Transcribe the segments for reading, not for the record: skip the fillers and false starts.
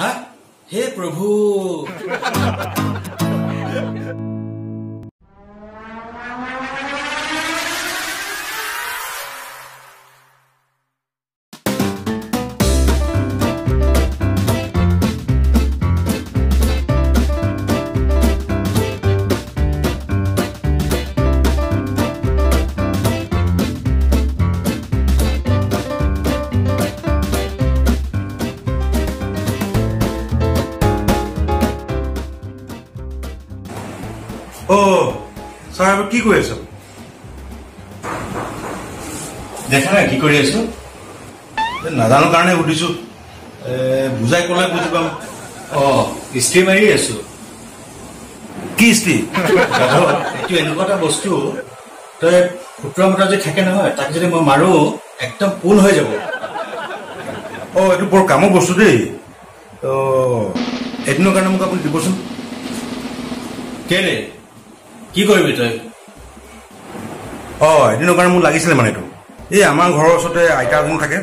হা হে প্ৰভু সাহেব কি কৰি আছ? দেখা নাই কি কৰি আছো নাজানো কাৰণে সুধিছো বুজাই ক'লে বুজি পাম। ইস্ত্ৰি মাৰি আছো। কি ইস্ত্ৰি? এইটো এনেকুৱা এটা বস্তু তই খুতুৰা মুটা যে থাকে নহয় তাক যদি মই মাৰো একদম পোন হৈ যাব। এইটো বৰ কামৰ বস্তু দেই। এদিনৰ কাৰণে মোক আপুনি দিবচোন। কেলে কি কৰিবি তই? এদিনৰ কাৰণে মোক লাগিছিলে মানে এইটো। এই আমাৰ ঘৰৰ ওচৰতে আইতা এজনী থাকে।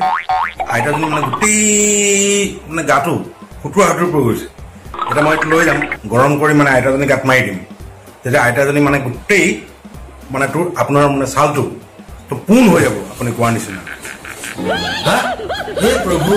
আইতাজনী মানে গোটেই মানে গাটো খুতুৰা হাতুৰ পৰি গৈছে। এতিয়া মই এইটো লৈ যাম গৰম কৰি মানে আইতাজনী গাত মাৰি দিম। তেতিয়া আইতাজনী মানে গোটেই মানে তোৰ আপোনাৰ মানে ছালটো পোন হৈ যাব আপুনি কোৱাৰ নিচিনা। হে প্ৰভু